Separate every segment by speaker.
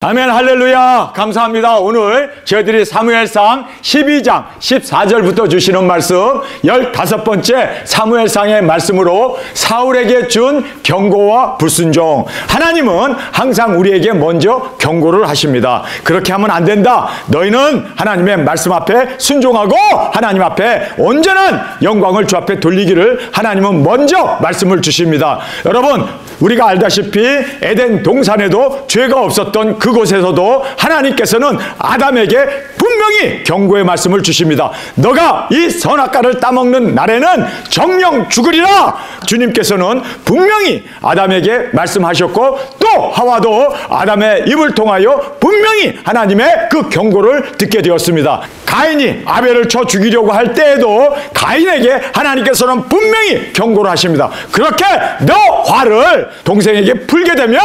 Speaker 1: 아멘. 할렐루야. 감사합니다. 오늘 저희들이 사무엘상 12장 14절부터 주시는 말씀 15번째 사무엘상의 말씀으로 사울에게 준 경고와 불순종. 하나님은 항상 우리에게 먼저 경고를 하십니다. 그렇게 하면 안 된다. 너희는 하나님의 말씀 앞에 순종하고 하나님 앞에 온전한 영광을 주 앞에 돌리기를 하나님은 먼저 말씀을 주십니다. 여러분, 우리가 알다시피 에덴 동산에도 죄가 없었던 그곳에서도 하나님께서는 아담에게 분명히 경고의 말씀을 주십니다. 너가 이 선악과를 따먹는 날에는 정령 죽으리라. 주님께서는 분명히 아담에게 말씀하셨고 또 하와도 아담의 입을 통하여 분명히 하나님의 그 경고를 듣게 되었습니다. 가인이 아벨을 쳐 죽이려고 할 때에도 가인에게 하나님께서는 분명히 경고를 하십니다. 그렇게 너 화를 동생에게 풀게 되면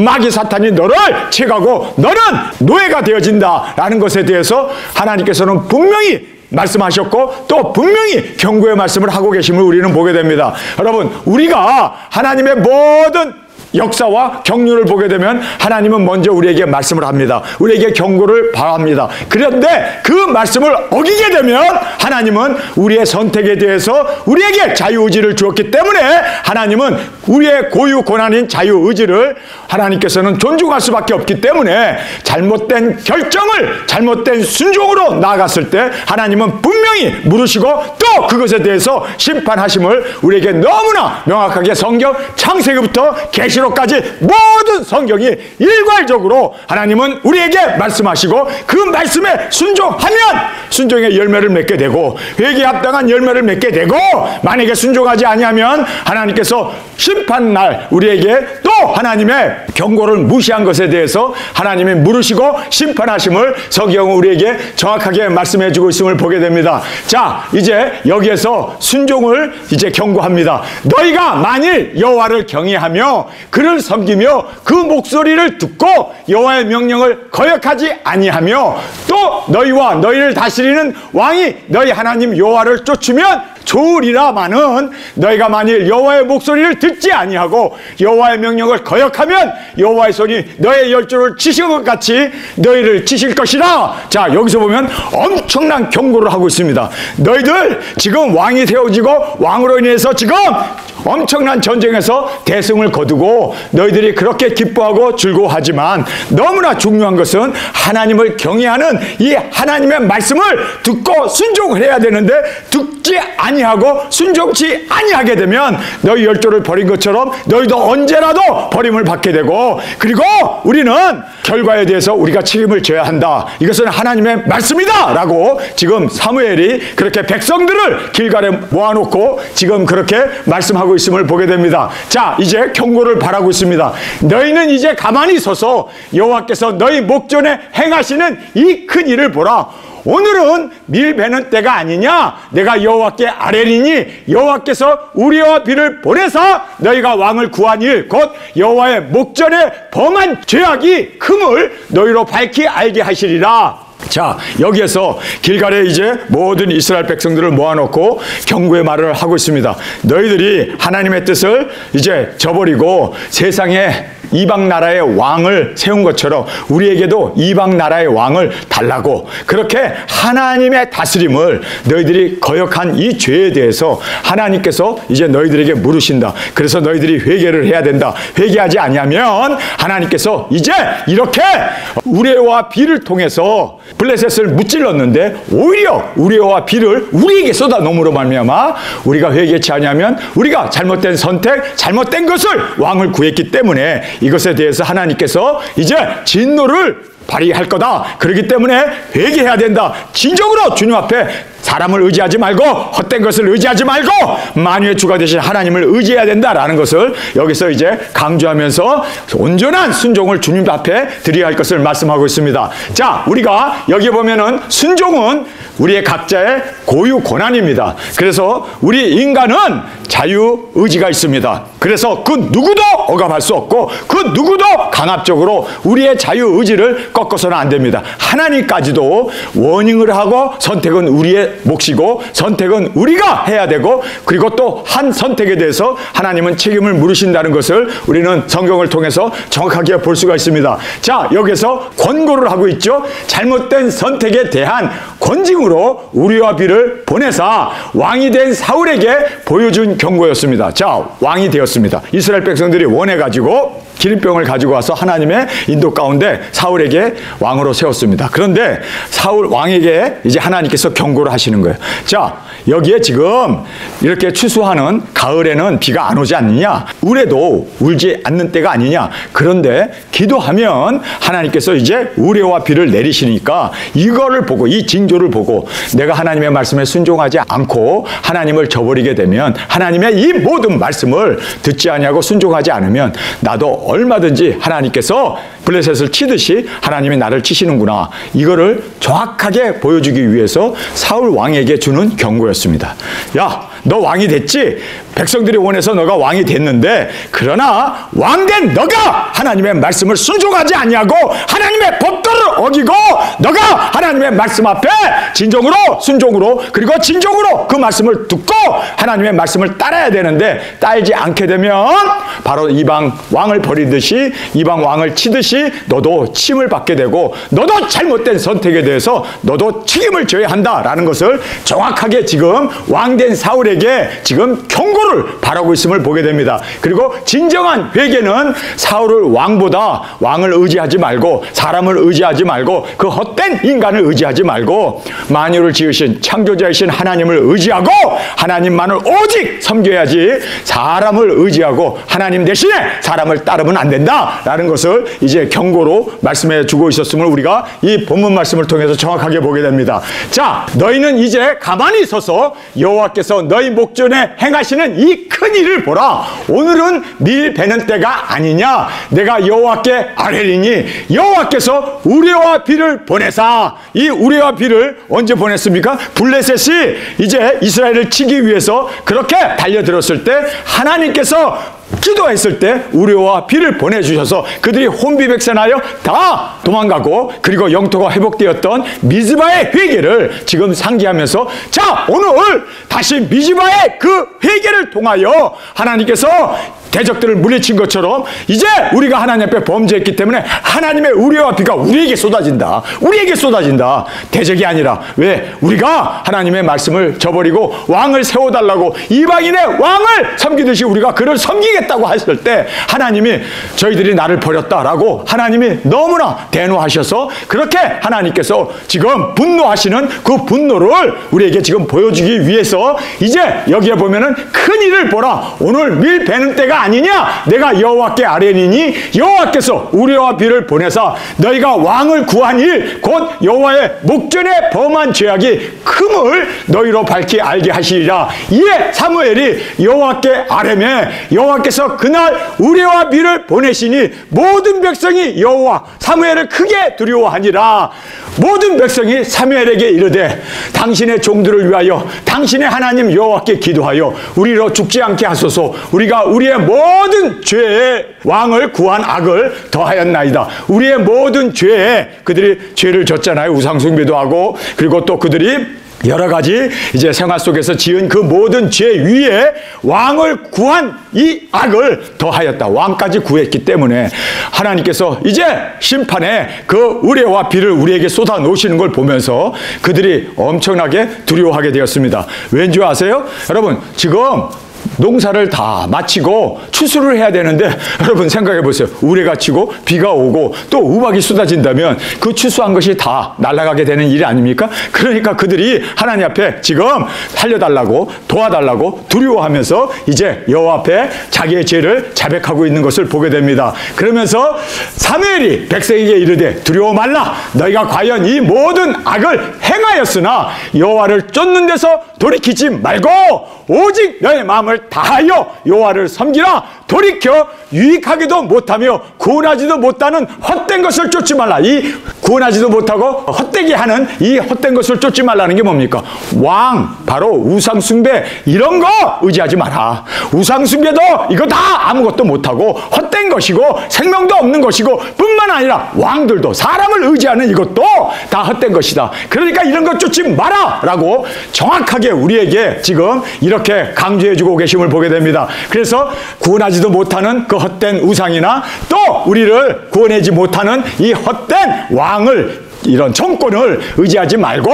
Speaker 1: 마귀 사탄이 너를 채가고 너는 노예가 되어진다 라는 것에 대해서 하나님께서는 분명히 말씀하셨고 또 분명히 경고의 말씀을 하고 계심을 우리는 보게 됩니다. 여러분, 우리가 하나님의 모든 역사와 경륜을 보게 되면 하나님은 먼저 우리에게 말씀을 합니다. 우리에게 경고를 바랍니다. 그런데 그 말씀을 어기게 되면 하나님은 우리의 선택에 대해서 우리에게 자유의지를 주었기 때문에 하나님은 우리의 고유 고난인 자유의지를 하나님께서는 존중할 수밖에 없기 때문에 잘못된 결정을 잘못된 순종으로 나아갔을 때 하나님은 분명히 물으시고 또 그것에 대해서 심판하심을 우리에게 너무나 명확하게 성경 창세기부터 계시록까지 모든 성경이 일괄적으로 하나님은 우리에게 말씀하시고 그 말씀에 순종하면 순종의 열매를 맺게 되고 회개에 합당한 열매를 맺게 되고 만약에 순종하지 아니하면 하나님께서 심판날 우리에게 또 하나님의 경고를 무시한 것에 대해서 하나님이 물으시고 심판하심을 성경은 우리에게 정확하게 말씀해 주고 있음을 보게 됩니다. 자, 이제 여기에서 순종을 이제 경고합니다. 너희가 만일 여호와를 경외하며 그를 섬기며 그 목소리를 듣고 여호와의 명령을 거역하지 아니하며 또 너희와 너희를 다스리는 왕이 너희 하나님 여호와를 쫓으면 좋으리라마는 너희가 만일 여호와의 목소리를 듣지 아니하고 여호와의 명령을 거역하면 여호와의 손이 너의 열조를 치신 것 같이 너희를 치실 것이라. 자, 여기서 보면 엄청난 경고를 하고 있습니다. 너희들 지금 왕이 세워지고 왕으로 인해서 지금 엄청난 전쟁에서 대승을 거두고 너희들이 그렇게 기뻐하고 즐거워하지만 너무나 중요한 것은 하나님을 경외하는 이 하나님의 말씀을 듣고 순종을 해야 되는데 듣지 아니하고 순종치 아니하게 되면 너희 열조를 버린 것처럼 너희도 언제라도 버림을 받게 되고 그리고 우리는 결과에 대해서 우리가 책임을 져야 한다. 이것은 하나님의 말씀이다 라고 지금 사무엘이 그렇게 백성들을 길갈에 모아놓고 지금 그렇게 말씀하고 있음을 보게 됩니다. 자, 이제 경고를 바라고 있습니다. 너희는 이제 가만히 서서 여호와께서 너희 목전에 행하시는 이 큰 일을 보라. 오늘은 밀 베는 때가 아니냐. 내가 여호와께 아뢰리니 여호와께서 우리와 비를 보내사 너희가 왕을 구한 일 곧 여호와의 목전에 범한 죄악이 큼을 너희로 밝히 알게 하시리라. 자, 여기에서 길갈에 이제 모든 이스라엘 백성들을 모아놓고 경고의 말을 하고 있습니다. 너희들이 하나님의 뜻을 이제 저버리고 세상에 이방 나라의 왕을 세운 것처럼 우리에게도 이방 나라의 왕을 달라고 그렇게 하나님의 다스림을 너희들이 거역한 이 죄에 대해서 하나님께서 이제 너희들에게 물으신다. 그래서 너희들이 회개를 해야 된다. 회개하지 아니하면 하나님께서 이제 이렇게 우레와 비를 통해서 블레셋을 무찔렀는데 오히려 우레와 비를 우리에게 쏟아놓음으로 말미암아 우리가 회개치 아니하면 우리가 잘못된 선택, 잘못된 것을 왕을 구했기 때문에 이것에 대해서 하나님께서 이제 진노를 발휘할 거다. 그렇기 때문에 회개해야 된다. 진정으로 주님 앞에 사람을 의지하지 말고 헛된 것을 의지하지 말고 만유의 주가 되신 하나님을 의지해야 된다라는 것을 여기서 이제 강조하면서 온전한 순종을 주님 앞에 드려야 할 것을 말씀하고 있습니다. 자, 우리가 여기 보면은 순종은 우리의 각자의 고유 고난입니다. 그래서 우리 인간은 자유의지가 있습니다. 그래서 그 누구도 억압할 수 없고 그 누구도 강압적으로 우리의 자유의지를 꺾어서는 안 됩니다. 하나님까지도 워닝을 하고 선택은 우리의 우리의 몫이고 선택은 우리가 해야 되고 그리고 또 한 선택에 대해서 하나님은 책임을 물으신다는 것을 우리는 성경을 통해서 정확하게 볼 수가 있습니다. 자, 여기서 권고를 하고 있죠. 잘못된 선택에 대한 권징으로 우리와 비를 보내사 왕이 된 사울에게 보여준 경고였습니다. 자, 왕이 되었습니다. 이스라엘 백성들이 원해가지고 기름병을 가지고 와서 하나님의 인도 가운데 사울에게 왕으로 세웠습니다. 그런데 사울 왕에게 이제 하나님께서 경고를 하시는 거예요. 자, 여기에 지금 이렇게 추수하는 가을에는 비가 안 오지 않느냐? 우레도 울지 않는 때가 아니냐? 그런데 기도하면 하나님께서 이제 우레와 비를 내리시니까 이거를 보고 이 징조를 보고 내가 하나님의 말씀에 순종하지 않고 하나님을 저버리게 되면 하나님의 이 모든 말씀을 듣지 아니하고 순종하지 않으면 나도 얼마든지 하나님께서 블레셋을 치듯이 하나님이 나를 치시는구나. 이거를 정확하게 보여주기 위해서 사울 왕에게 주는 경고였습니다. 야, 너 왕이 됐지? 백성들이 원해서 너가 왕이 됐는데 그러나 왕된 너가 하나님의 말씀을 순종하지 아니하고 하나님의 법도를 어기고 너가 하나님의 말씀 앞에 진정으로 순종으로 그리고 진정으로 그 말씀을 듣고 하나님의 말씀을 따라야 되는데 따르지 않게 되면 바로 이방 왕을 버리듯이 이방 왕을 치듯이 너도 침을 받게 되고 너도 잘못된 선택에 대해서 너도 책임을 져야 한다라는 것을 정확하게 지금 왕된 사울에게 지금 경고를 바라고 있음을 보게 됩니다. 그리고 진정한 회개는 사울을 왕을 의지하지 말고 사람을 의지하지 말고 그 헛된 인간을 의지하지 말고 만유를 지으신 창조자이신 하나님을 의지하고 하나님만을 오직 섬겨야지 사람을 의지하고 하나님 대신에 사람을 따르면 안 된다라는 것을 이제 경고로 말씀해 주고 있었음을 우리가 이 본문 말씀을 통해서 정확하게 보게 됩니다. 자, 너희는 이제 가만히 서서 여호와께서 너희 목전에 행하시는 이 큰 일을 보라. 오늘은 밀 베는 때가 아니냐. 내가 여호와께 아뢰리니 여호와께서 우레와 비를 보내사. 이 우레와 비를 언제 보냈습니까? 블레셋이 이제 이스라엘을 치기 위해서 그렇게 달려들었을 때 하나님께서 기도했을 때 우레와 비를 보내주셔서 그들이 혼비백산하여 다 도망가고 그리고 영토가 회복되었던 미즈바의 회개를 지금 상기하면서 자, 오늘 다시 미즈바의 그 회개를 통하여 하나님께서 대적들을 물리친 것처럼 이제 우리가 하나님 앞에 범죄했기 때문에 하나님의 우레와 비가 우리에게 쏟아진다. 우리에게 쏟아진다. 대적이 아니라 왜? 우리가 하나님의 말씀을 저버리고 왕을 세워달라고 이방인의 왕을 섬기듯이 우리가 그를 섬기겠다고 하실 때 하나님이 저희들이 나를 버렸다라고 하나님이 너무나 대노하셔서 그렇게 하나님께서 지금 분노하시는 그 분노를 우리에게 지금 보여주기 위해서 이제 여기에 보면은 큰 일을 보라. 오늘 밀 베는 때가 아니냐. 내가 여호와께 아뢰니니 여호와께서 우레와 비를 보내사 너희가 왕을 구한 일 곧 여호와의 목전에 범한 죄악이 큼을 너희로 밝히 알게 하시리라. 이에 사무엘이 여호와께 아뢰매 여호와께서 그날 우레와 비를 보내시니 모든 백성이 여호와 사무엘을 크게 두려워하니라. 모든 백성이 사무엘에게 이르되 당신의 종들을 위하여 당신의 하나님 여호와께 기도하여 우리로 죽지 않게 하소서. 우리가 우리의 모든 죄에 왕을 구한 악을 더하였나이다. 우리의 모든 죄에 그들이 죄를 졌잖아요. 우상숭배도 하고 그리고 또 그들이 여러 가지 이제 생활 속에서 지은 그 모든 죄 위에 왕을 구한 이 악을 더하였다. 왕까지 구했기 때문에 하나님께서 이제 심판에 그 우레와 비를 우리에게 쏟아 놓으시는 걸 보면서 그들이 엄청나게 두려워하게 되었습니다. 왠지 아세요? 여러분, 지금 농사를 다 마치고 추수를 해야 되는데 여러분 생각해 보세요. 우레가 치고 비가 오고 또 우박이 쏟아진다면 그 추수한 것이 다 날아가게 되는 일이 아닙니까? 그러니까 그들이 하나님 앞에 지금 살려달라고 도와달라고 두려워하면서 이제 여호와 앞에 자기의 죄를 자백하고 있는 것을 보게 됩니다. 그러면서 사무엘이 백성에게 이르되 두려워 말라. 너희가 과연 이 모든 악을 행하였으나 여호와를 쫓는 데서 돌이키지 말고 오직 너의 마음을 다하여 여호와를 섬기라. 돌이켜 유익하기도 못하며 구원하지도 못하는 헛된 것을 쫓지 말라. 이 구원하지도 못하고 헛되게 하는 이 헛된 것을 쫓지 말라는 게 뭡니까? 왕, 바로 우상숭배, 이런 거 의지하지 마라. 우상숭배도 이거 다 아무것도 못하고 헛된 것이고 생명도 없는 것이고 뿐만 아니라 왕들도 사람을 의지하는 이것도 다 헛된 것이다. 그러니까 이런 것 쫓지 마라 라고 정확하게 우리에게 지금 이렇게 강조해주고 계심을 보게 됩니다. 그래서 구원하지도 못하는 그 헛된 우상이나 또 우리를 구원하지 못하는 이 헛된 왕을, 이런 정권을 의지하지 말고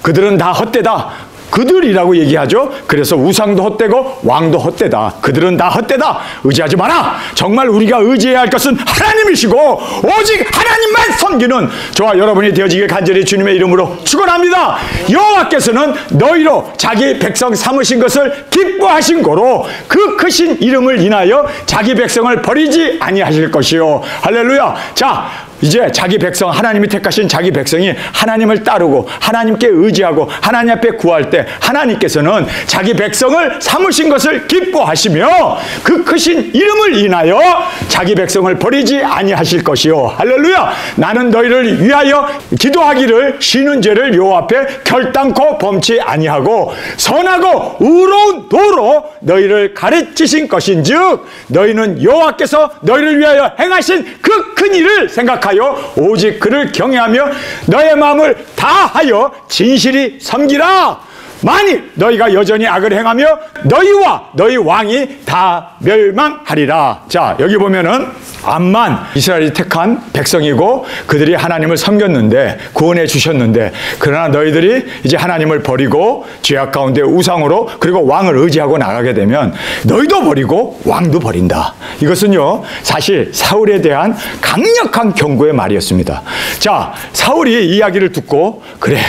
Speaker 1: 그들은 다 헛되다. 그들이라고 얘기하죠. 그래서 우상도 헛되고 왕도 헛되다. 그들은 다 헛되다. 의지하지 마라. 정말 우리가 의지해야 할 것은 하나님이시고 오직 하나님만 섬기는 저와 여러분이 되어지길 간절히 주님의 이름으로 축원합니다. 여호와께서는 너희로 자기 백성 삼으신 것을 기뻐하신 거로 그 크신 이름을 인하여 자기 백성을 버리지 아니하실 것이요. 할렐루야. 자, 이제 자기 백성, 하나님이 택하신 자기 백성이 하나님을 따르고 하나님께 의지하고 하나님 앞에 구할 때 하나님께서는 자기 백성을 삼으신 것을 기뻐하시며 그 크신 이름을 인하여 자기 백성을 버리지 아니하실 것이요. 할렐루야. 나는 너희를 위하여 기도하기를 쉬는 죄를 여호와 앞에 결단코 범치 아니하고 선하고 의로운 도로 너희를 가르치신 것인즉 너희는 여호와께서 너희를 위하여 행하신 그 큰 일을 생각하여 오직 그를 경외하며 너의 마음을 다하여 진실이 섬기라. 만일 너희가 여전히 악을 행하며 너희와 너희 왕이 다 멸망하리라. 자, 여기 보면은 암만 이스라엘이 택한 백성이고 그들이 하나님을 섬겼는데 구원해 주셨는데, 그러나 너희들이 이제 하나님을 버리고 죄악 가운데 우상으로 그리고 왕을 의지하고 나가게 되면 너희도 버리고 왕도 버린다. 이것은요 사실 사울에 대한 강력한 경고의 말이었습니다. 자, 사울이 이야기를 듣고 그래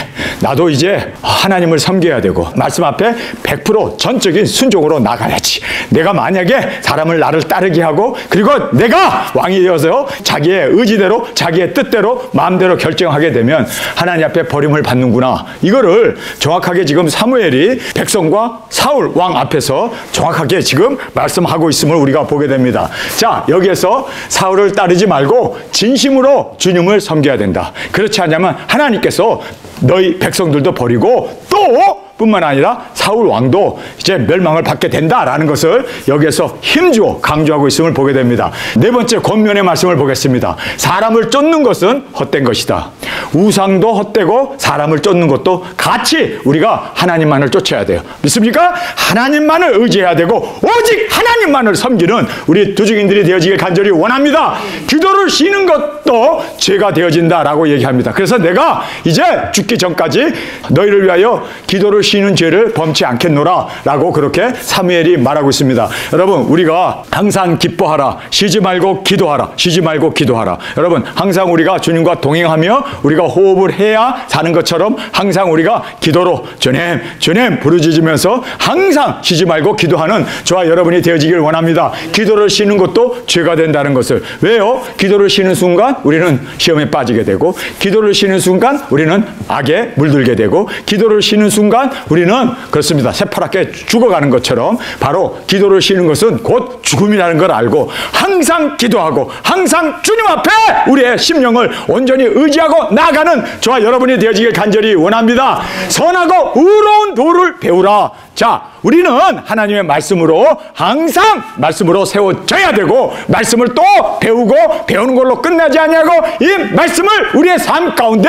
Speaker 1: 나도 이제 하나님을 섬겨야 되고 말씀 앞에 100% 전적인 순종으로 나가야지. 내가 만약에 사람을 나를 따르게 하고 그리고 내가 왕이 되어서 자기의 의지대로 자기의 뜻대로 마음대로 결정하게 되면 하나님 앞에 버림을 받는구나. 이거를 정확하게 지금 사무엘이 백성과 사울 왕 앞에서 정확하게 지금 말씀하고 있음을 우리가 보게 됩니다. 자, 여기에서 사울을 따르지 말고 진심으로 주님을 섬겨야 된다. 그렇지 않냐면 하나님께서 너희 백성들도 버리고 또 뿐만 아니라 사울 왕도 이제 멸망을 받게 된다라는 것을 여기에서 힘주어 강조하고 있음을 보게 됩니다. 네 번째 권면의 말씀을 보겠습니다. 사람을 쫓는 것은 헛된 것이다. 우상도 헛되고 사람을 쫓는 것도 같이 우리가 하나님만을 쫓아야 돼요. 믿습니까? 하나님만을 의지해야 되고 오직 하나님만을 섬기는 우리 두중인들이 되어지길 간절히 원합니다. 기도를 쉬는 것도 죄가 되어진다라고 얘기합니다. 그래서 내가 이제 죽기 전까지 너희를 위하여 기도를 쉬는 죄를 범치 않겠노라 라고 그렇게 사무엘이 말하고 있습니다. 여러분, 우리가 항상 기뻐하라, 쉬지 말고 기도하라, 쉬지 말고 기도하라. 여러분, 항상 우리가 주님과 동행하며 우리가 호흡을 해야 사는 것처럼 항상 우리가 기도로 주님 주님 부르짖으면서 항상 쉬지 말고 기도하는 저와 여러분이 되어지길 원합니다. 기도를 쉬는 것도 죄가 된다는 것을. 왜요? 기도를 쉬는 순간 우리는 시험에 빠지게 되고, 기도를 쉬는 순간 우리는 악에 물들게 되고, 기도를 쉬는 순간 우리는 그렇습니다. 새파랗게 죽어가는 것처럼 바로 기도를 쉬는 것은 곧 죽음이라는 걸 알고 항상 기도하고 항상 주님 앞에 우리의 심령을 온전히 의지하고 나가는 저와 여러분이 되어지길 간절히 원합니다. 선하고 의로운 도를 배우라. 자, 우리는 하나님의 말씀으로 항상 말씀으로 세워져야 되고 말씀을 또 배우고 배우는 걸로 끝나지 아니하고 이 말씀을 우리의 삶 가운데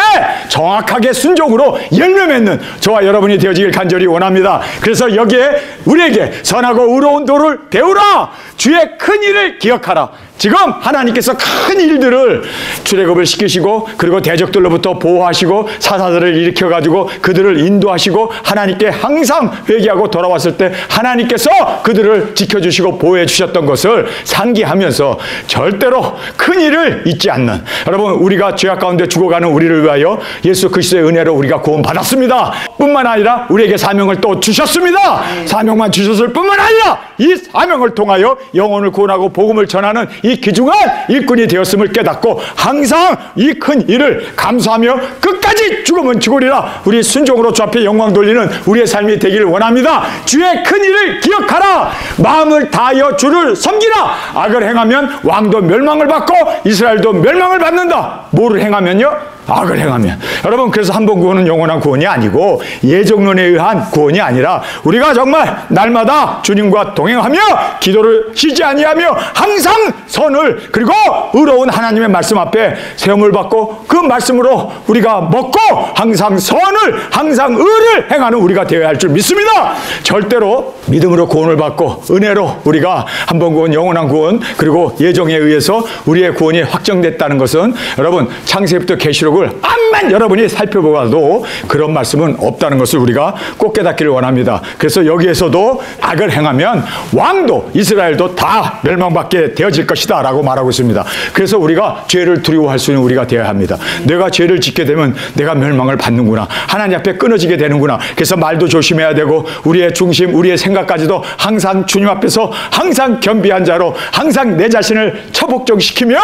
Speaker 1: 정확하게 순종으로 열매 맺는 저와 여러분이 되어지길 간절히 원합니다. 그래서 여기에 우리에게 선하고 의로운 도를 배우라. 주의 큰 일을 기억하라. 지금 하나님께서 큰 일들을 출애굽을 시키시고 그리고 대적들로부터 보호하시고 사사들을 일으켜가지고 그들을 인도하시고 하나님께 항상 회개하고 돌아왔을 때 하나님께서 그들을 지켜주시고 보호해 주셨던 것을 상기하면서 절대로 큰 일을 잊지 않는, 여러분, 우리가 죄악 가운데 죽어가는 우리를 위하여 예수 그리스도의 은혜로 우리가 구원받았습니다. 뿐만 아니라 우리에게 사명을 또 주셨습니다. 사명만 주셨을 뿐만 아니라 이 사명을 통하여 영혼을 구원하고 복음을 전하는 이 귀중한 일꾼이 되었음을 깨닫고 항상 이 큰 일을 감수하며 끝까지 죽으면 죽으리라 우리 순종으로 주 앞에 영광 돌리는 우리의 삶이 되기를 원합니다. 주의 큰 일을 기억하라. 마음을 다하여 주를 섬기라. 악을 행하면 왕도 멸망을 받고 이스라엘도 멸망을 받는다. 뭐를 행하면요? 악을 행하면. 여러분, 그래서 한 번 구원은 영원한 구원이 아니고 예정론에 의한 구원이 아니라 우리가 정말 날마다 주님과 동행하며 기도를 쉬지 아니하며 항상 선을 그리고 의로운 하나님의 말씀 앞에 세움을 받고 그 말씀으로 우리가 먹고 항상 선을 항상 의를 행하는 우리가 되어야 할 줄 믿습니다. 절대로 믿음으로 구원을 받고 은혜로 우리가 한 번 구원 영원한 구원 그리고 예정에 의해서 우리의 구원이 확정됐다는 것은 여러분 창세기부터 계시록 암만 여러분이 살펴보아도 그런 말씀은 없다는 것을 우리가 꼭 깨닫기를 원합니다. 그래서 여기에서도 악을 행하면 왕도 이스라엘도 다 멸망받게 되어질 것이다 라고 말하고 있습니다. 그래서 우리가 죄를 두려워할 수 있는 우리가 되어야 합니다. 내가 죄를 짓게 되면 내가 멸망을 받는구나. 하나님 앞에 끊어지게 되는구나. 그래서 말도 조심해야 되고 우리의 중심 우리의 생각까지도 항상 주님 앞에서 항상 겸비한 자로 항상 내 자신을 처복종시키며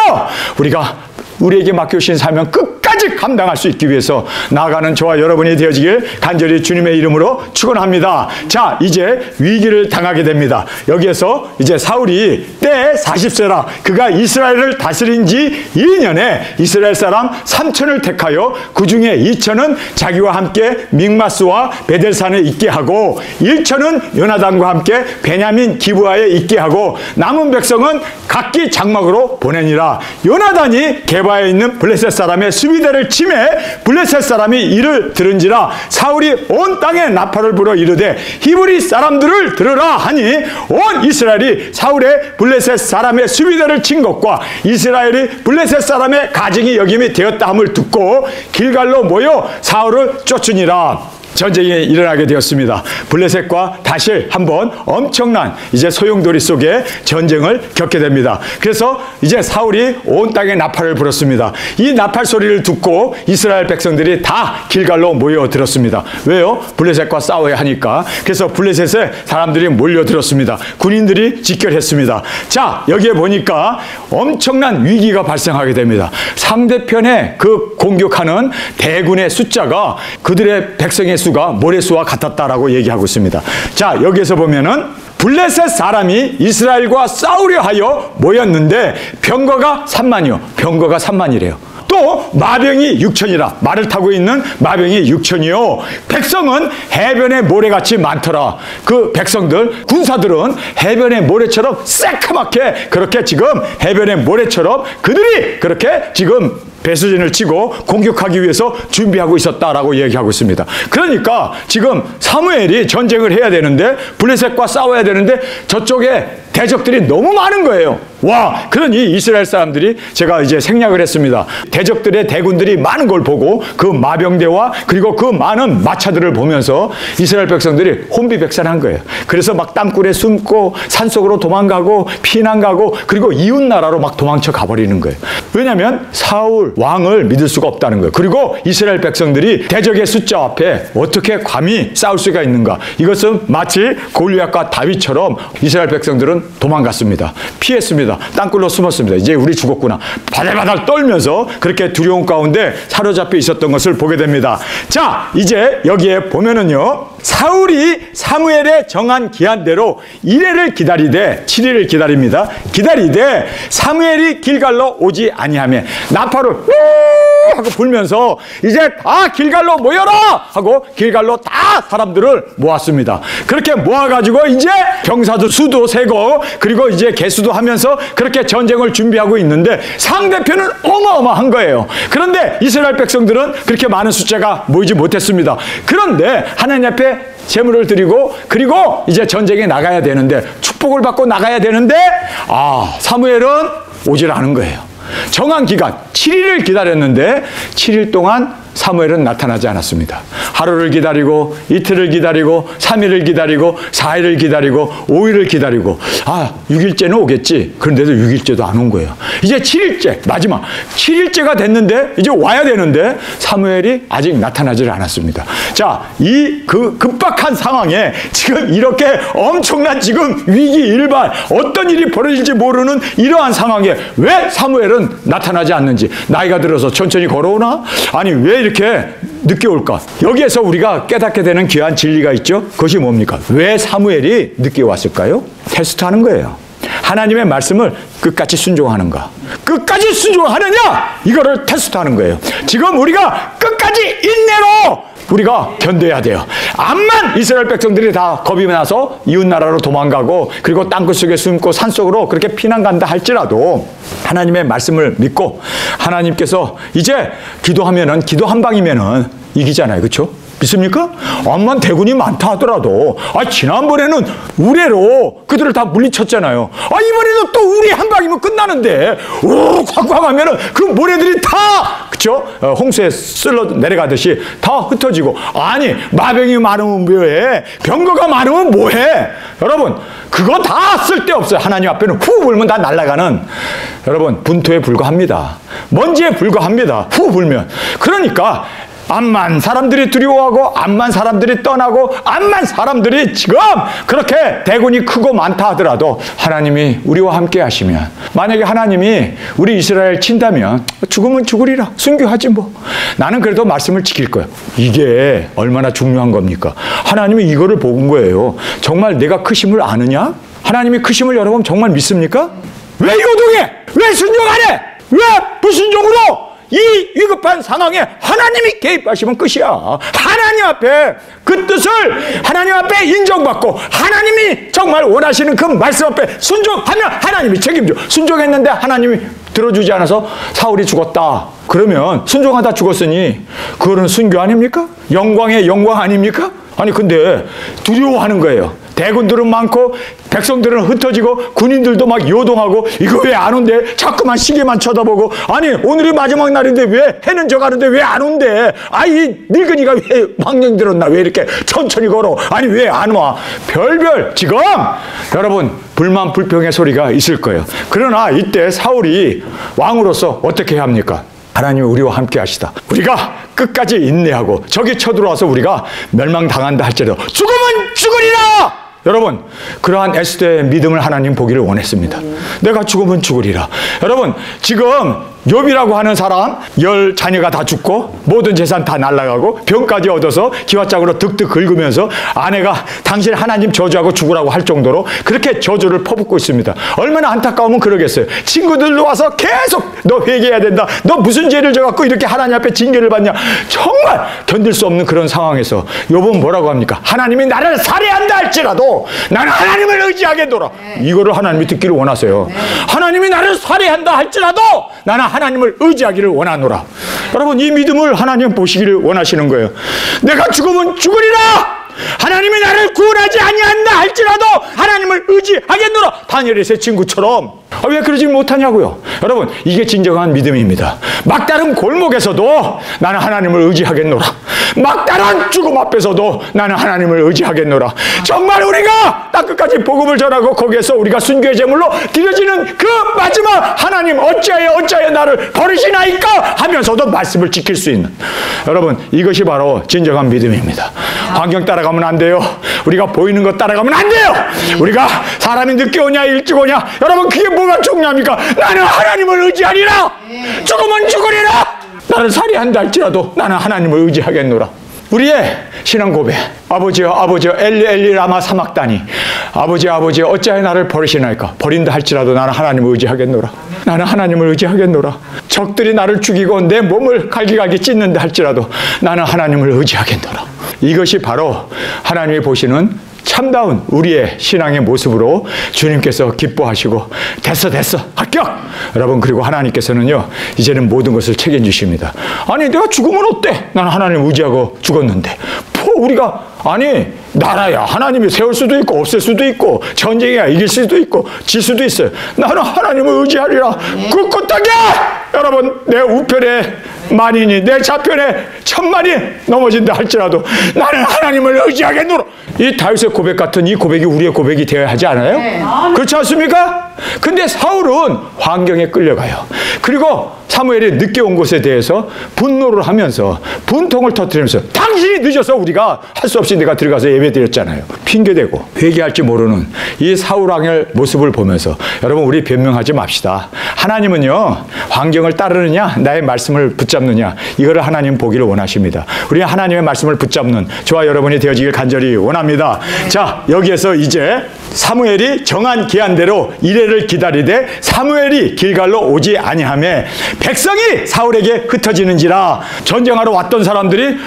Speaker 1: 우리가 우리에게 맡겨주신 사명 끝까지 감당할 수 있기 위해서 나아가는 저와 여러분이 되어지길 간절히 주님의 이름으로 축원합니다. 자, 이제 위기를 당하게 됩니다. 여기에서 이제 사울이 때 40세라 그가 이스라엘을 다스린 지 2년에 이스라엘 사람 3천을 택하여 그 중에 2천은 자기와 함께 믹마스와 베델산에 있게 하고 1천은 요나단과 함께 베냐민 기브아에 있게 하고 남은 백성은 각기 장막으로 보내니라. 요나단이 게바에 있는 블레셋 사람의 수비대를 치매 블레셋 사람이 이를 들은지라 사울이 온 땅에 나팔을 불어 이르되 히브리 사람들을 들으라 하니 온 이스라엘이 사울의 블레셋 사람의 수비대를 친 것과 이스라엘이 블레셋 사람의 가증이 여김이 되었다 함을 듣고 길갈로 모여 사울을 쫓으니라. 전쟁이 일어나게 되었습니다. 블레셋과 다시 한번 엄청난 이제 소용돌이 속에 전쟁을 겪게 됩니다. 그래서 이제 사울이 온 땅에 나팔을 불었습니다. 이 나팔 소리를 듣고 이스라엘 백성들이 다 길갈로 모여들었습니다. 왜요? 블레셋과 싸워야 하니까. 그래서 블레셋에 사람들이 몰려들었습니다. 군인들이 직결했습니다. 자, 여기에 보니까 엄청난 위기가 발생하게 됩니다. 상대편의 그 공격하는 대군의 숫자가 그들의 백성의 수가 모래수와 같았다라고 얘기하고 있습니다. 자, 여기에서 보면은 블레셋 사람이 이스라엘과 싸우려 하여 모였는데 병거가 3만이요. 병거가 3만이래요. 또 마병이 6천이라 말을 타고 있는 마병이 6천이요. 백성은 해변의 모래같이 많더라. 그 백성들 군사들은 해변의 모래처럼 새카맣게 그렇게 지금 해변의 모래처럼 그들이 그렇게 지금 배수진을 치고 공격하기 위해서 준비하고 있었다라고 얘기하고 있습니다. 그러니까 지금 사무엘이 전쟁을 해야 되는데 블레셋과 싸워야 되는데 저쪽에 대적들이 너무 많은 거예요. 와, 그러니 이스라엘 사람들이 제가 이제 생략을 했습니다. 대적들의 대군들이 많은 걸 보고 그 마병대와 그리고 그 많은 마차들을 보면서 이스라엘 백성들이 혼비백산한 거예요. 그래서 막 땅굴에 숨고 산속으로 도망가고 피난가고 그리고 이웃 나라로 막 도망쳐 가버리는 거예요. 왜냐하면 사울 왕을 믿을 수가 없다는 거예요. 그리고 이스라엘 백성들이 대적의 숫자 앞에 어떻게 감히 싸울 수가 있는가. 이것은 마치 골리앗과 다윗처럼 이스라엘 백성들은 도망갔습니다. 피했습니다. 땅굴로 숨었습니다. 이제 우리 죽었구나. 바들바들 떨면서 그렇게 두려움 가운데 사로잡혀 있었던 것을 보게 됩니다. 자, 이제 여기에 보면은요. 사울이 사무엘의 정한 기한대로 1회를 기다리되 7일을 기다립니다. 기다리되 사무엘이 길갈로 오지 아니하며 나팔을 하고 불면서 이제 다 길갈로 모여라 하고 길갈로 다 사람들을 모았습니다. 그렇게 모아가지고 이제 병사도 수도 세고 그리고 이제 개수도 하면서 그렇게 전쟁을 준비하고 있는데 상대편은 어마어마한 거예요. 그런데 이스라엘 백성들은 그렇게 많은 숫자가 모이지 못했습니다. 그런데 하나님 앞에 제물을 드리고 그리고 이제 전쟁에 나가야 되는데 축복을 받고 나가야 되는데 사무엘은 오질 않은 거예요. 정한 기간 7일을 기다렸는데 7일 동안 사무엘은 나타나지 않았습니다. 하루를 기다리고 이틀을 기다리고 3일을 기다리고 4일을 기다리고 5일을 기다리고 6일째는 오겠지. 그런데도 6일째도 안 온 거예요. 이제 7일째 마지막 7일째가 됐는데 이제 와야 되는데 사무엘이 아직 나타나질 않았습니다. 자, 이 급박한 상황에 지금 이렇게 엄청난 지금 위기 일발 어떤 일이 벌어질지 모르는 이러한 상황에 왜 사무엘은 나타나지 않는지, 나이가 들어서 천천히 걸어오나? 아니 왜 이렇게 늦게 올까? 여기에서 우리가 깨닫게 되는 귀한 진리가 있죠. 그것이 뭡니까? 왜 사무엘이 늦게 왔을까요? 테스트하는 거예요. 하나님의 말씀을 끝까지 순종하는가? 끝까지 순종하느냐? 이거를 테스트하는 거예요. 지금 우리가 끝까지 인내로 우리가 견뎌야 돼요. 암만 이스라엘 백성들이 다 겁이 나서 이웃나라로 도망가고 그리고 땅끝 속에 숨고 산속으로 그렇게 피난 간다 할지라도 하나님의 말씀을 믿고 하나님께서 이제 기도하면은 기도 한 방이면은 이기잖아요. 그렇죠? 믿습니까? 암만 대군이 많다 하더라도 지난번에는 우레로 그들을 다 물리쳤잖아요. 이번에도 또 우리 한 방이면 끝나는데 콱콱 하면은 그 모래들이 다 그렇죠? 홍수에 쓸러 내려가듯이 다 흩어지고 아니 마병이 많으면 뭐해? 병거가 많으면 뭐해? 여러분 그거 다 쓸데없어요. 하나님 앞에는 후 불면 다 날아가는 여러분 분토에 불과합니다. 먼지에 불과합니다. 후 불면. 그러니까 암만 사람들이 두려워하고 암만 사람들이 떠나고 암만 사람들이 지금 그렇게 대군이 크고 많다 하더라도 하나님이 우리와 함께 하시면 만약에 하나님이 우리 이스라엘 친다면 죽으면 죽으리라 순교하지 뭐. 나는 그래도 말씀을 지킬 거야. 이게 얼마나 중요한 겁니까? 하나님이 이거를 본 거예요. 정말 내가 크심을 아느냐? 하나님이 크심을 여러분 정말 믿습니까? 왜 요동해? 왜 순종 안 해? 왜 불순종으로? 이 위급한 상황에 하나님이 개입하시면 끝이야. 하나님 앞에 그 뜻을 하나님 앞에 인정받고 하나님이 정말 원하시는 그 말씀 앞에 순종하면 하나님이 책임져. 순종했는데 하나님이 들어주지 않아서 사울이 죽었다. 그러면 순종하다 죽었으니 그거는 순교 아닙니까? 영광의 영광 아닙니까? 아니 근데 두려워하는 거예요. 대군들은 많고 백성들은 흩어지고 군인들도 막 요동하고 이거 왜 안 온대? 자꾸만 시계만 쳐다보고 아니 오늘이 마지막 날인데 왜 해는 져가는데 왜 안 온대? 이 늙은이가 왜 망령 들었나? 왜 이렇게 천천히 걸어? 아니 왜 안 와? 별별 지금 여러분 불만 불평의 소리가 있을 거예요. 그러나 이때 사울이 왕으로서 어떻게 해야 합니까? 하나님이 우리와 함께 하시다. 우리가 끝까지 인내하고 적이 쳐들어와서 우리가 멸망당한다 할지라도 죽으면 죽으리라! 여러분 그러한 에스더의 믿음을 하나님 보기를 원했습니다. 내가 죽으면 죽으리라. 여러분 지금 욥이라고 하는 사람 10 자녀가 다 죽고 모든 재산 다 날아가고 병까지 얻어서 기와짝으로 득득 긁으면서 아내가 당신 하나님 저주하고 죽으라고 할 정도로 그렇게 저주를 퍼붓고 있습니다. 얼마나 안타까우면 그러겠어요. 친구들도 와서 계속 너 회개해야 된다. 너 무슨 죄를 져갖고 이렇게 하나님 앞에 징계를 받냐. 정말 견딜 수 없는 그런 상황에서 욥은 뭐라고 합니까? 하나님이 나를 살해한다 할지라도 나는 하나님을 의지하겠노라. 이거를 하나님이 듣기를 원하세요. 하나님이 나를 살해한다 할지라도 나는 하나님을 의지하기를 원하노라. 여러분 이 믿음을 하나님 보시기를 원하시는 거예요. 내가 죽으면 죽으리라. 하나님이 나를 구원하지 아니한다 할지라도 하나님을 의지하겠노라. 다니엘의 세 친구처럼. 왜 그러지 못하냐고요. 여러분 이게 진정한 믿음입니다. 막다른 골목에서도 나는 하나님을 의지하겠노라. 막다른 죽음 앞에서도 나는 하나님을 의지하겠노라. 정말 우리가 땅끝까지 복음을 전하고 거기에서 우리가 순교의 제물로 드려지는 그 마지막 하나님 어찌하여 나를 버리시나이까 하면서도 말씀을 지킬 수 있는 여러분 이것이 바로 진정한 믿음입니다. 환경 따라가면 안 돼요. 우리가 보이는 것 따라가면 안 돼요. 우리가 사람이 늦게 오냐 일찍 오냐 여러분 그게 뭐가 중요합니까? 나는 하나님을 의지하리라. 죽으면 죽으리라. 나를 살해한다 할지라도 나는 하나님을 의지하겠노라. 우리의 신앙 고백. 아버지여 아버지여 엘리 엘리 라마 사막다니. 아버지 어찌하여 나를 버리시나이까. 버린다 할지라도 나는 하나님을 의지하겠노라. 나는 하나님을 의지하겠노라. 적들이 나를 죽이고 내 몸을 갈기갈기 찢는다 할지라도 나는 하나님을 의지하겠노라. 이것이 바로 하나님이 보시는 참다운 우리의 신앙의 모습으로 주님께서 기뻐하시고 됐어 합격. 여러분 그리고 하나님께서는요 이제는 모든 것을 책임지십니다. 아니 내가 죽으면 어때? 나는 하나님 의지하고 죽었는데 우리가 아니 나라야 하나님이 세울 수도 있고 없앨 수도 있고 전쟁이야 이길 수도 있고 질 수도 있어요. 나는 하나님을 의지하리라. 굳건하게 여러분 내 우편에 만인이 내 좌편에 1000만이 넘어진다 할지라도 나는 하나님을 의지하겠노라. 이 다윗의 고백 같은 이 고백이 우리의 고백이 되어야 하지 않아요? 네. 그렇지 않습니까? 근데 사울은 환경에 끌려가요. 그리고 사무엘이 늦게 온 것에 대해서 분노를 하면서 분통을 터뜨리면서 당신이 늦어서 우리가 할 수 없이 내가 들어가서 예배드렸잖아요. 핑계대고 회개할지 모르는 이 사울왕의 모습을 보면서 여러분 우리 변명하지 맙시다. 하나님은요 환경을 따르느냐 나의 말씀을 붙잡느냐 이거를 하나님 보기를 원하십니다. 우리는 하나님의 말씀을 붙잡는 저와 여러분이 되어지길 간절히 원합니다. 자, 여기에서 이제 사무엘이 정한 기한대로 이레를 기다리되 사무엘이 길갈로 오지 아니하매 백성이 사울에게 흩어지는지라. 전쟁하러 왔던 사람들이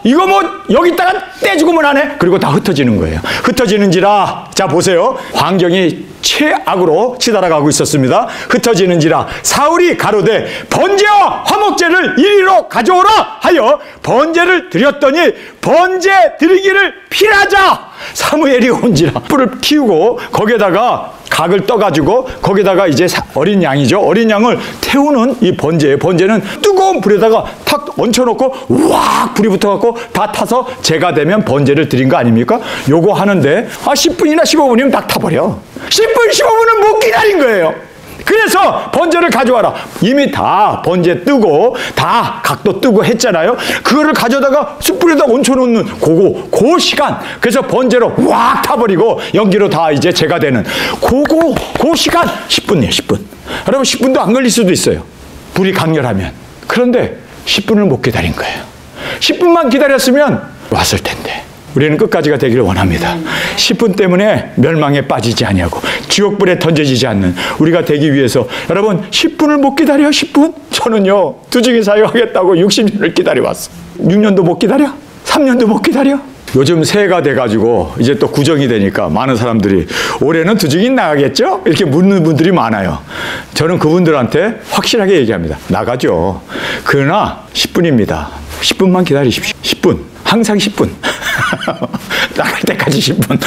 Speaker 1: 이거 뭐 여기다가 떼죽으면 하네. 그리고 다 흩어지는 거예요. 흩어지는지라. 자, 보세요. 환경이 최악으로 치달아가고 있었습니다. 흩어지는지라 사울이 가로되 번제와 화목제를 이리로 가져오라 하여 번제를 드렸더니 번제 드리기를 필하자. 사무엘이 온지라. 뿔을 키우고 거기에다가 각을 떠가지고 거기다가 이제 어린 양이죠. 어린 양을 태우는 이 번제예요. 번제는 뜨거운 불에다가 탁 얹혀놓고 우악 불이 붙어갖고 다 타서 제가 되면 번제를 드린 거 아닙니까? 요거 하는데 10분이나 15분이면 딱 타버려. 10분 15분은 못 기다린 거예요. 그래서 번제를 가져와라. 이미 다 번제 뜨고 다 각도 뜨고 했잖아요. 그거를 가져다가 숯불에다 얹혀놓는 그 시간. 그래서 번제로 왁 타버리고 연기로 다 이제 제가 되는 그 시간 10분이에요. 10분. 여러분 10분도 안 걸릴 수도 있어요. 불이 강렬하면. 그런데 10분을 못 기다린 거예요. 10분만 기다렸으면 왔을 텐데. 우리는 끝까지가 되기를 원합니다. 10분 때문에 멸망에 빠지지 아니하고 지옥불에 던져지지 않는 우리가 되기 위해서 여러분 10분을 못 기다려. 10분? 저는요 두증이 사용하겠다고 60년을 기다려왔어. 6년도 못 기다려? 3년도 못 기다려? 요즘 새해가 돼가지고 이제 또 구정이 되니까 많은 사람들이 올해는 두증이 나가겠죠? 이렇게 묻는 분들이 많아요. 저는 그분들한테 확실하게 얘기합니다. 나가죠. 그러나 10분입니다. 10분만 기다리십시오. 10분. 항상 10분. 나갈 때까지 10분.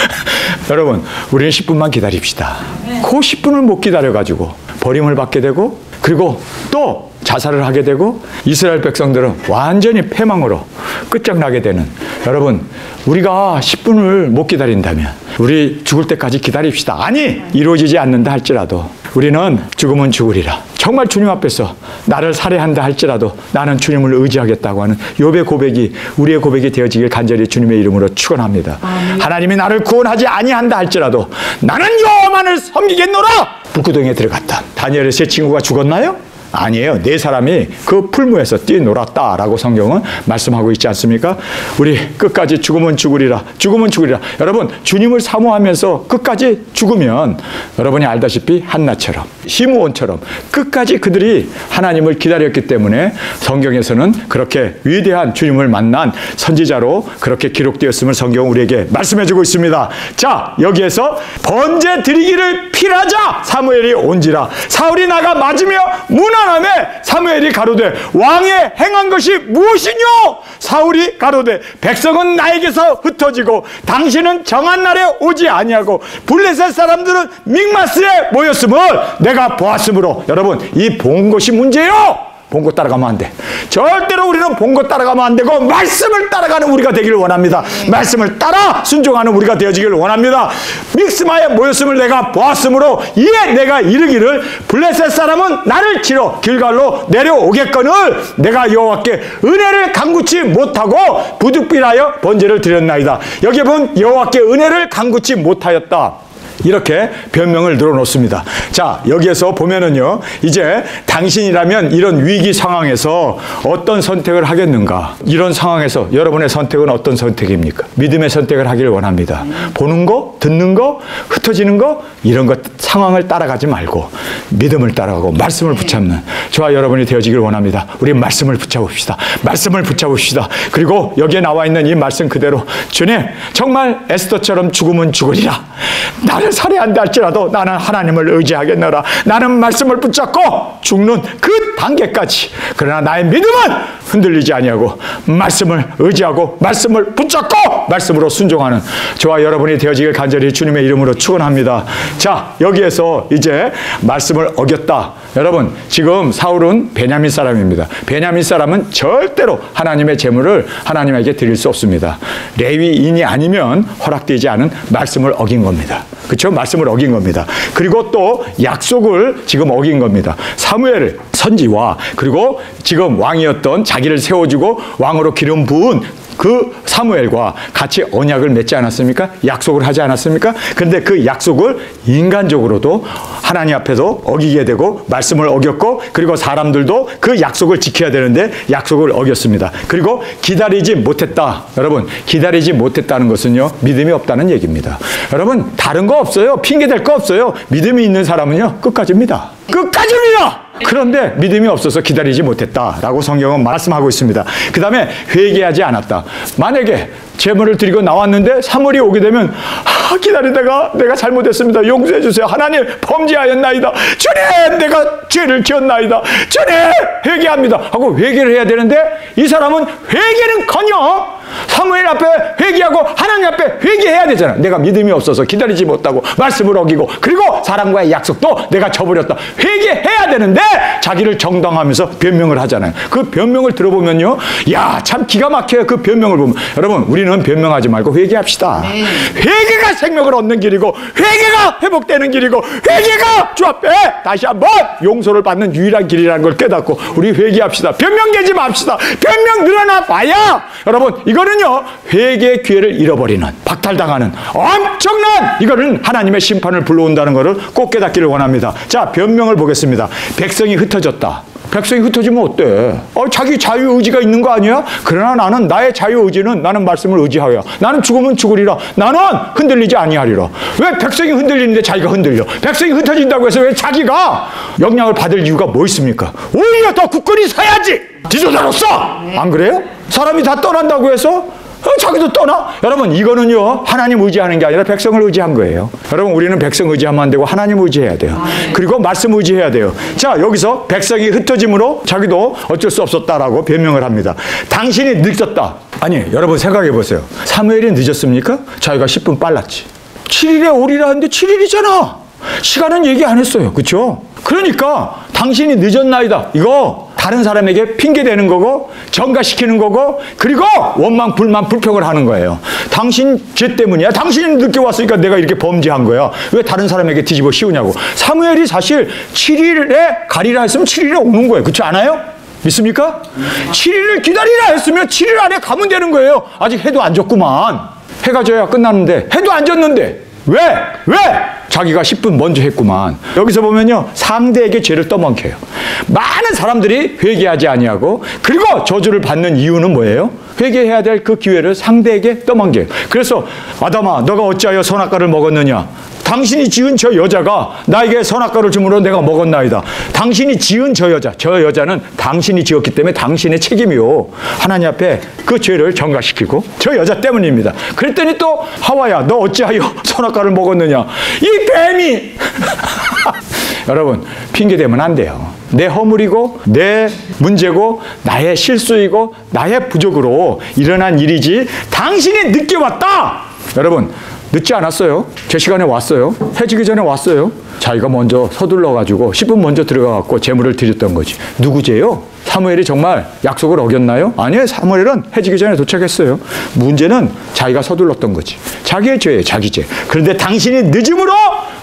Speaker 1: 여러분, 우리는 10분만 기다립시다. 그 10분을 못 기다려가지고 버림을 받게 되고 그리고 또 자살을 하게 되고 이스라엘 백성들은 완전히 패망으로 끝장나게 되는. 여러분, 우리가 10분을 못 기다린다면 우리 죽을 때까지 기다립시다. 아니, 이루어지지 않는다 할지라도 우리는 죽으면 죽으리라. 정말 주님 앞에서 나를 살해한다 할지라도 나는 주님을 의지하겠다고 하는 욥의 고백이 우리의 고백이 되어지길 간절히 주님의 이름으로 축원합니다. 하나님이 나를 구원하지 아니한다 할지라도 나는 여호와만을 섬기겠노라. 불구덩이에 들어갔다. 다니엘의 세 친구가 죽었나요? 아니에요. 네 사람이 그 풀무에서 뛰놀았다라고 성경은 말씀하고 있지 않습니까? 우리 끝까지 죽으면 죽으리라. 죽으면 죽으리라. 여러분, 주님을 사모하면서 끝까지 죽으면 여러분이 알다시피 한나처럼 시므온처럼 끝까지 그들이 하나님을 기다렸기 때문에 성경에서는 그렇게 위대한 주님을 만난 선지자로 그렇게 기록되었음을 성경은 우리에게 말씀해주고 있습니다. 자, 여기에서 번제 드리기를 필하자 사무엘이 온지라. 사울이 나가 맞으며 문안함에 사무엘이 가로되 왕의 행한 것이 무엇이뇨? 사울이 가로되 백성은 나에게서 흩어지고 당신은 정한 날에 오지 아니하고 블레셋 사람들은 믹마스에 모였음을 내가 보았으므로. 여러분, 이 본 것이 문제예요. 본 거 따라가면 안 돼. 절대로 우리는 본 거 따라가면 안 되고 말씀을 따라가는 우리가 되기를 원합니다. 말씀을 따라 순종하는 우리가 되어지기를 원합니다. 믹스마에 모였음을 내가 보았으므로 이에 내가 이르기를 블레셋 사람은 나를 치러 길갈로 내려오겠거늘 내가 여호와께 은혜를 간구치 못하고 부득비하여 번제를 드렸나이다. 여기 본 여호와께 은혜를 간구치 못하였다. 이렇게 변명을 늘어놓습니다. 자, 여기에서 보면은요, 이제 당신이라면 이런 위기 상황에서 어떤 선택을 하겠는가? 이런 상황에서 여러분의 선택은 어떤 선택입니까? 믿음의 선택을 하기를 원합니다. 보는 거, 듣는 거, 흩어지는 거, 이런 것 상황을 따라가지 말고 믿음을 따라가고 말씀을 붙잡는 저와 여러분이 되어지기를 원합니다. 우리 말씀을 붙잡읍시다. 말씀을 붙잡읍시다. 그리고 여기에 나와 있는 이 말씀 그대로 주님, 정말 에스더처럼 죽으면 죽으리라. 나를 살해한다 할지라도 나는 하나님을 의지하겠노라. 나는 말씀을 붙잡고 죽는 그 단계까지. 그러나 나의 믿음은 흔들리지 아니하고 말씀을 의지하고 말씀을 붙잡고 말씀으로 순종하는 저와 여러분이 되어지길 간절히 주님의 이름으로 축원합니다. 자, 여기에서 이제 말씀을 어겼다. 여러분, 지금 사울은 베냐민 사람입니다. 베냐민 사람은 절대로 하나님의 제물을 하나님에게 드릴 수 없습니다. 레위인이 아니면 허락되지 않은 말씀을 어긴 겁니다. 그렇죠? 말씀을 어긴 겁니다. 그리고 또 약속을 지금 어긴 겁니다. 사무엘 선지와 그리고 지금 왕이었던 자기를 세워주고 왕으로 기름 부은 그 사무엘과 같이 언약을 맺지 않았습니까? 약속을 하지 않았습니까? 그런데 그 약속을 인간적으로도 하나님 앞에서 어기게 되고 말씀을 어겼고 그리고 사람들도 그 약속을 지켜야 되는데 약속을 어겼습니다. 그리고 기다리지 못했다. 여러분, 기다리지 못했다는 것은요, 믿음이 없다는 얘기입니다. 여러분, 다른 거 없어요. 핑계댈 거 없어요. 믿음이 있는 사람은요, 끝까지입니다. 끝까지입니다. 그런데 믿음이 없어서 기다리지 못했다라고 성경은 말씀하고 있습니다. 그 다음에 회개하지 않았다. 만약에 제물을 드리고 나왔는데 사물이 오게 되면 기다리다가 내가 잘못했습니다. 용서해 주세요. 하나님, 범죄하였나이다. 주님, 내가 죄를 지었나이다. 주님, 회개합니다 하고 회개를 해야 되는데 이 사람은 회개는커녕 사무엘 앞에 회개하고 하나님 앞에 회개해야 되잖아. 내가 믿음이 없어서 기다리지 못하고 말씀을 어기고 그리고 사람과의 약속도 내가 저버렸다. 회개해야 되는데 자기를 정당하면서 변명을 하잖아요. 그 변명을 들어보면요, 야, 참 기가 막혀요. 그 변명을 보면. 여러분, 우리는 변명하지 말고 회개합시다. 회개가 생명을 얻는 길이고 회개가 회복되는 길이고 회개가 주 앞에 다시 한번 용서를 받는 유일한 길이라는 걸 깨닫고 우리 회개합시다. 변명되지 맙시다. 변명 늘어나 봐야 여러분, 이거는요, 회개의 기회를 잃어버리는, 박탈당하는 엄청난, 이거는 하나님의 심판을 불러온다는 것을 꼭 깨닫기를 원합니다. 자, 변명을 보겠습니다. 백성이 흩어졌다. 백성이 흩어지면 어때? 자기 자유의지가 있는 거 아니야? 그러나 나는 나의 자유의지는 나는 말씀을 의지하여 나는 죽으면 죽으리라. 나는 흔들리지 아니하리라. 왜 백성이 흔들리는데 자기가 흔들려? 백성이 흩어진다고 해서 왜 자기가 영향을 받을 이유가 뭐 있습니까? 오히려 더 굳건히 서야지. 지도자로서. 안 그래요? 사람이 다 떠난다고 해서 자기도 떠나? 여러분, 이거는요, 하나님 의지하는 게 아니라 백성을 의지한 거예요. 여러분, 우리는 백성 의지하면 안 되고 하나님 의지해야 돼요. 그리고 말씀 의지해야 돼요. 자, 여기서 백성이 흩어짐으로 자기도 어쩔 수 없었다라고 변명을 합니다. 당신이 늦었다. 아니, 여러분 생각해 보세요. 사무엘이 늦었습니까? 자기가 10분 빨랐지. 7일에 오리라 하는데 7일이잖아. 시간은 얘기 안 했어요. 그렇죠? 그러니까 당신이 늦었나이다. 이거 다른 사람에게 핑계대는 거고 전가시키는 거고 그리고 원망, 불만, 불평을 하는 거예요. 당신 죄 때문이야. 당신이 늦게 왔으니까 내가 이렇게 범죄한 거야. 왜 다른 사람에게 뒤집어 씌우냐고. 사무엘이 사실 7일에 가리라 했으면 7일에 오는 거예요. 그렇지 않아요? 믿습니까? 7일을 기다리라 했으면 7일 안에 가면 되는 거예요. 아직 해도 안 졌구만. 해가 져야 끝났는데 해도 안 졌는데 왜? 자기가 10분 먼저 했구만. 여기서 보면요, 상대에게 죄를 떠넘겨요. 많은 사람들이 회개하지 아니하고 그리고 저주를 받는 이유는 뭐예요? 회개해야 될 그 기회를 상대에게 떠넘겨요. 그래서 아담아, 너가 어찌하여 선악과를 먹었느냐? 당신이 지은 저 여자가 나에게 선악과를 주므로 내가 먹었나이다. 당신이 지은 저 여자는 당신이 지었기 때문에 당신의 책임이요. 하나님 앞에 그 죄를 전가시키고 저 여자 때문입니다. 그랬더니 또 하와야, 너 어찌하여 선악과를 먹었느냐? 이 뱀이 여러분, 핑계대면 안 돼요. 내 허물이고 내 문제고 나의 실수이고 나의 부족으로 일어난 일이지 당신이 늦게 왔다. 여러분, 늦지 않았어요. 제 시간에 왔어요. 해지기 전에 왔어요. 자기가 먼저 서둘러가지고 10분 먼저 들어가갖고 제물을 드렸던 거지. 누구 죄요? 사무엘이 정말 약속을 어겼나요? 아니에요. 사무엘은 해지기 전에 도착했어요. 문제는 자기가 서둘렀던 거지. 자기의 죄예요. 자기 죄. 그런데 당신이 늦음으로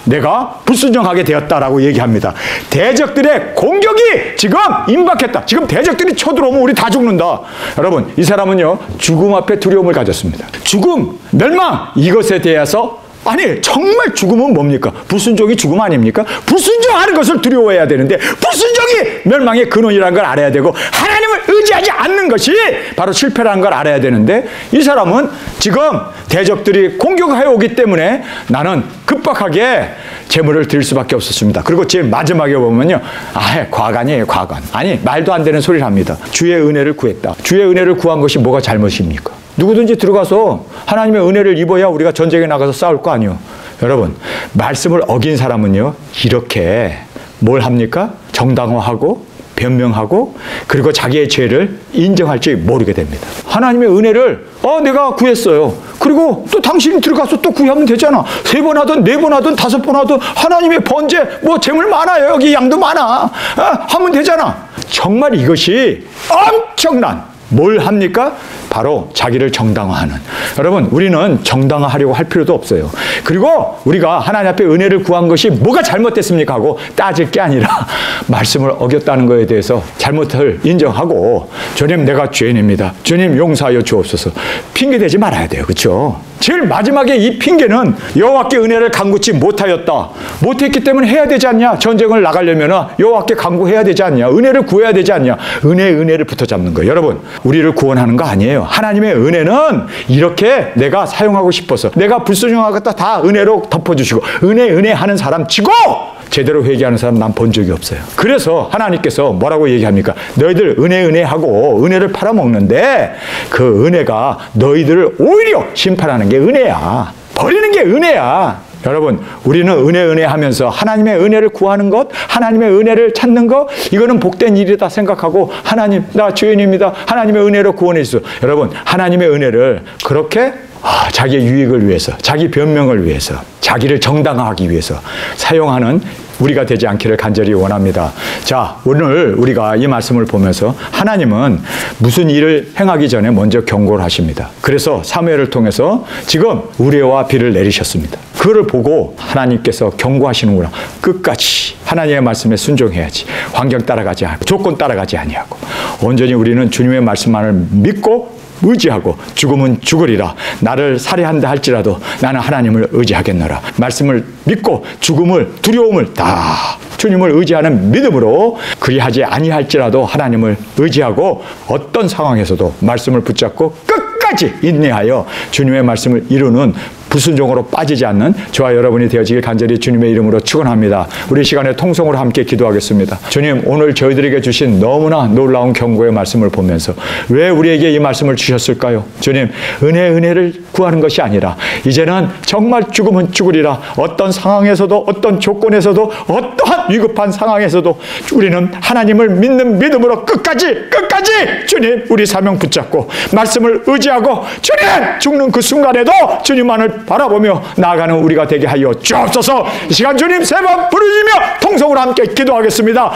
Speaker 1: 내가 불순종하게 되었다라고 얘기합니다. 대적들의 공격이 지금 임박했다. 지금 대적들이 쳐들어오면 우리 다 죽는다. 여러분, 이 사람은요, 죽음 앞에 두려움을 가졌습니다. 죽음, 멸망, 이것에 대해서 아니, 정말 죽음은 뭡니까? 불순종이 죽음 아닙니까? 불순종하는 것을 두려워해야 되는데 불순종이 멸망의 근원이라는 걸 알아야 되고 하나님을 의지하지 않는 것이 바로 실패라는 걸 알아야 되는데 이 사람은 지금 대적들이 공격해 오기 때문에 나는 급박하게 제물을 드릴 수밖에 없었습니다. 그리고 제일 마지막에 보면요, 과간이에요, 과간. 아니, 말도 안 되는 소리를 합니다. 주의 은혜를 구했다. 주의 은혜를 구한 것이 뭐가 잘못입니까? 누구든지 들어가서 하나님의 은혜를 입어야 우리가 전쟁에 나가서 싸울 거 아니에요. 여러분, 말씀을 어긴 사람은요, 이렇게 뭘 합니까? 정당화하고 변명하고 그리고 자기의 죄를 인정할지 모르게 됩니다. 하나님의 은혜를 내가 구했어요. 그리고 또 당신이 들어가서 또 구하면 되잖아. 3번 하든 4번 하든 5번 하든 하나님의 번제 재물 많아요. 여기 양도 많아. 하면 되잖아. 정말 이것이 엄청난 뭘 합니까? 바로 자기를 정당화하는. 여러분, 우리는 정당화하려고 할 필요도 없어요. 그리고 우리가 하나님 앞에 은혜를 구한 것이 뭐가 잘못됐습니까? 하고 따질 게 아니라 말씀을 어겼다는 것에 대해서 잘못을 인정하고 주님, 내가 죄인입니다. 주님, 용서하여 주옵소서. 핑계대지 말아야 돼요. 그렇죠? 제일 마지막에 이 핑계는 여호와께 은혜를 간구치 못하였다. 못했기 때문에 해야 되지 않냐? 전쟁을 나가려면 여호와께 간구해야 되지 않냐? 은혜를 구해야 되지 않냐? 은혜를 붙어잡는 거예요. 여러분, 우리를 구원하는 거 아니에요. 하나님의 은혜는 이렇게 내가 사용하고 싶어서 내가 불순종하겠다 다 은혜로 덮어주시고 은혜 하는 사람 치고 제대로 회개하는 사람 난 본 적이 없어요. 그래서 하나님께서 뭐라고 얘기합니까? 너희들 은혜하고 은혜를 팔아먹는데 그 은혜가 너희들을 오히려 심판하는 게 은혜야. 버리는 게 은혜야. 여러분, 우리는 은혜 하면서 하나님의 은혜를 구하는 것, 하나님의 은혜를 찾는 것, 이거는 복된 일이다 생각하고 하나님, 나 죄인입니다. 하나님의 은혜로 구원해 주소. 여러분, 하나님의 은혜를 그렇게 자기의 유익을 위해서, 자기 변명을 위해서, 자기를 정당화하기 위해서 사용하는 우리가 되지 않기를 간절히 원합니다. 자, 오늘 우리가 이 말씀을 보면서 하나님은 무슨 일을 행하기 전에 먼저 경고를 하십니다. 그래서 사무엘을 통해서 지금 우레와 비를 내리셨습니다. 그거를 보고 하나님께서 경고하시는구나. 끝까지 하나님의 말씀에 순종해야지. 환경 따라가지 않고 조건 따라가지 아니하고 온전히 우리는 주님의 말씀만을 믿고 의지하고 죽으면 죽으리라. 나를 살해한다 할지라도 나는 하나님을 의지하겠노라. 말씀을 믿고 죽음을 두려움을 다 주님을 의지하는 믿음으로 그리하지 아니할지라도 하나님을 의지하고 어떤 상황에서도 말씀을 붙잡고 끝까지 인내하여 주님의 말씀을 이루는 불순종으로 빠지지 않는 저와 여러분이 되어지길 간절히 주님의 이름으로 축원합니다. 우리 시간에 통성으로 함께 기도하겠습니다. 주님, 오늘 저희들에게 주신 너무나 놀라운 경고의 말씀을 보면서 왜 우리에게 이 말씀을 주셨을까요? 주님, 은혜를 구하는 것이 아니라 이제는 정말 죽으면 죽으리라. 어떤 상황에서도 어떤 조건에서도 어떠한 위급한 상황에서도 우리는 하나님을 믿는 믿음으로 끝까지 주님, 우리 사명 붙잡고 말씀을 의지하고 주님, 죽는 그 순간에도 주님만을 바라보며 나아가는 우리가 되게 하여 주옵소서. 이 시간 주님 3번 부르짖으며 통성으로 함께 기도하겠습니다.